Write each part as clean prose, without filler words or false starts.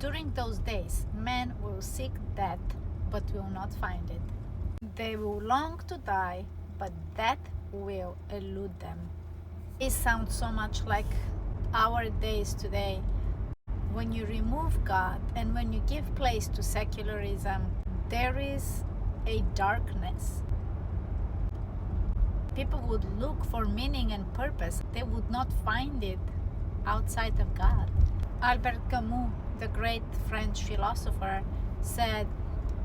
During those days, men will seek death, but will not find it. They will long to die, but death will elude them. It sounds so much like our days today. When you remove God and when you give place to secularism, there is a darkness. People would look for meaning and purpose. They would not find it outside of God. Albert Camus, the great French philosopher, said,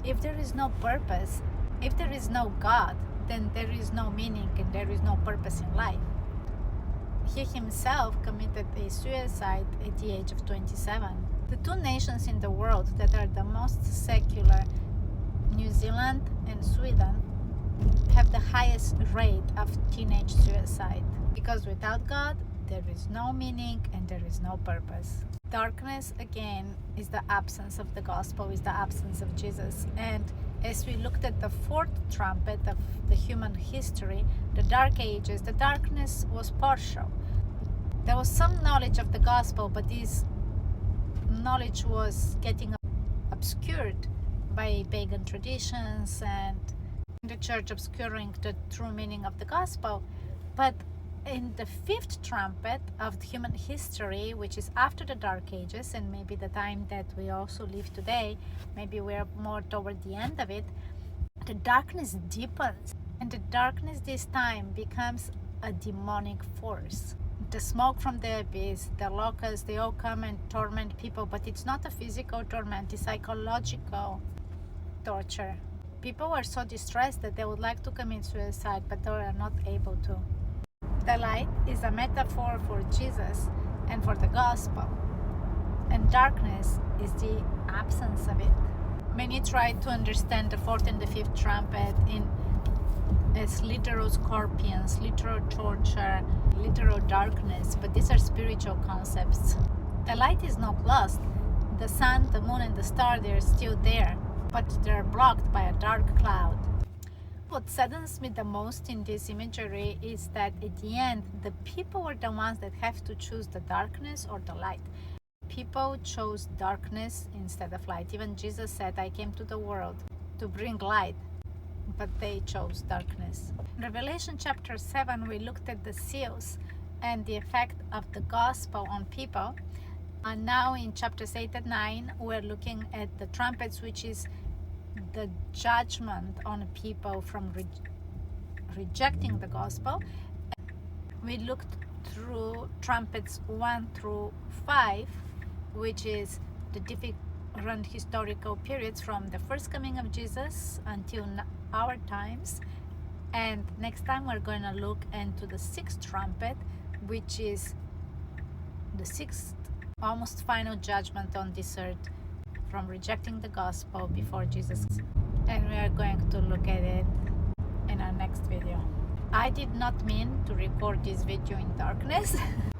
if there is no purpose, if there is no God, then there is no meaning and there is no purpose in life. He himself committed a suicide at the age of 27. The two nations in the world that are the most secular, New Zealand and Sweden, have the highest rate of teenage suicide. Because without God, there is no meaning and there is no purpose. Darkness, again, is the absence of the gospel, is the absence of Jesus. And as we looked at the fourth trumpet of the human history, the Dark Ages, the darkness was partial. There was some knowledge of the gospel, but this knowledge was getting obscured by pagan traditions and the church obscuring the true meaning of the gospel. But in the fifth trumpet of human history, which is after the Dark Ages and maybe the time that we also live today, maybe we're more toward the end of it, the darkness deepens, and the darkness this time becomes a demonic force. The smoke from the abyss, the locusts, they all come and torment people, but it's not a physical torment, it's psychological torture. People are so distressed that they would like to commit suicide, but they are not able to. The light is a metaphor for Jesus and for the gospel, and darkness is the absence of it. Many try to understand the fourth and the fifth trumpet as literal scorpions, literal torture, literal darkness, but these are spiritual concepts. The light is not lost. The sun, the moon, and the star, they're still there, but they're blocked by a dark cloud. What saddens me the most in this imagery is that at the end, the people are the ones that have to choose the darkness or the light. People chose darkness instead of light. Even Jesus said, I came to the world to bring light, but they chose darkness. In Revelation chapter 7, we looked at the seals and the effect of the gospel on people. And now in chapters 8 and 9, we're looking at the trumpets, which is the judgment on people from rejecting the gospel. We looked through trumpets 1 through 5, which is the different historical periods from the first coming of Jesus until our times. And next time we're going to look into the sixth trumpet, which is the sixth almost final judgment on this earth from rejecting the gospel before Jesus. And we are going to look at it in our next video. I did not mean to record this video in darkness,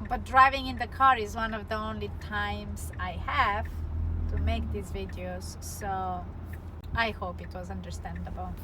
but driving in the car is one of the only times I have to make these videos, so I hope it was understandable.